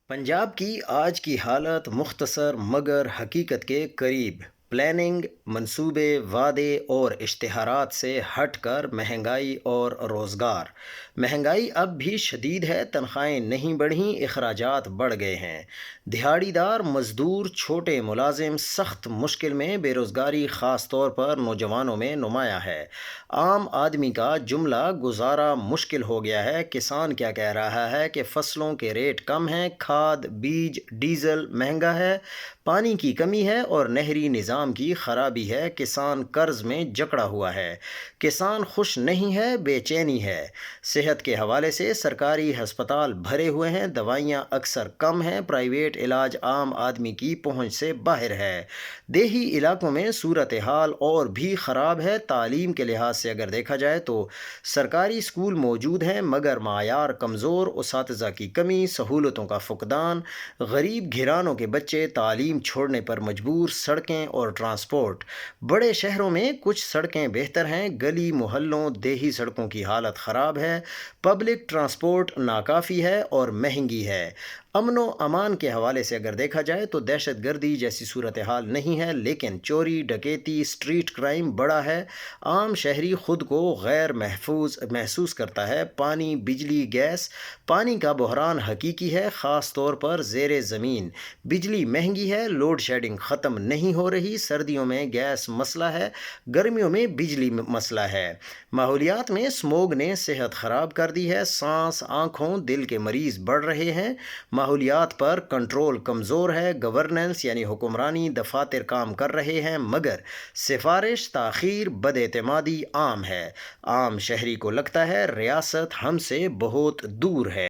پنجاب کی آج کی حالت مختصر مگر حقیقت کے قریب پلاننگ، منصوبے، وعدے اور اشتہارات سے ہٹ کر مہنگائی اور روزگار۔ مہنگائی اب بھی شدید ہے، تنخواہیں نہیں بڑھیں، اخراجات بڑھ گئے ہیں۔ دہاڑی دار مزدور، چھوٹے ملازم سخت مشکل میں، بے روزگاری خاص طور پر نوجوانوں میں نمایاں ہے۔ عام آدمی کا جملہ گزارا مشکل ہو گیا ہے۔ کسان کیا کہہ رہا ہے کہ فصلوں کے ریٹ کم ہیں، کھاد، بیج، ڈیزل مہنگا ہے، پانی کی کمی ہے اور نہری نظام کی خرابی ہے۔ کسان قرض میں جکڑا ہوا ہے۔ کسان خوش نہیں ہے، بے چینی ہے۔ صحت کے حوالے سے سرکاری ہسپتال بھرے ہوئے ہیں، دوائیاں اکثر کم ہیں، پرائیویٹ علاج عام آدمی کی پہنچ سے باہر ہے۔ دیہی علاقوں میں صورتحال اور بھی خراب ہے۔ تعلیم کے لحاظ سے اگر دیکھا جائے تو سرکاری اسکول موجود ہیں مگر معیار کمزور، اساتذہ کی کمی، سہولتوں کا فقدان، غریب گھرانوں کے بچے تعلیم چھوڑنے پر مجبور، سڑکیں اور ٹرانسپورٹ۔ بڑے شہروں میں کچھ سڑکیں بہتر ہیں، گلی محلوں دیہی سڑکوں کی حالت خراب ہے، پبلک ٹرانسپورٹ ناکافی ہے اور مہنگی ہے۔ امن و امان کے حوالے سے اگر دیکھا جائے تو دہشت گردی جیسی صورتحال نہیں ہے، لیکن چوری، ڈکیتی، اسٹریٹ کرائم بڑا ہے۔ عام شہری خود کو غیر محفوظ محسوس کرتا ہے۔ پانی، بجلی، گیس، پانی کا بحران حقیقی ہے، خاص طور پر زیر زمین۔ بجلی مہنگی ہے، لوڈ شیڈنگ ختم نہیں ہو رہی، سردیوں میں گیس مسئلہ ہے، گرمیوں میں بجلی مسئلہ ہے۔ ماحولیات میں اسموگ نے صحت خراب کر دی ہے، سانس، آنکھوں، دل کے مریض بڑھ رہے ہیں۔ ماحولیات پر کنٹرول کمزور ہے، گورننس یعنی حکمرانی، دفاتر کام کر رہے ہیں مگر سفارش، تاخیر، بد اعتمادی عام ہے۔ عام شہری کو لگتا ہے ریاست ہم سے بہت دور ہے۔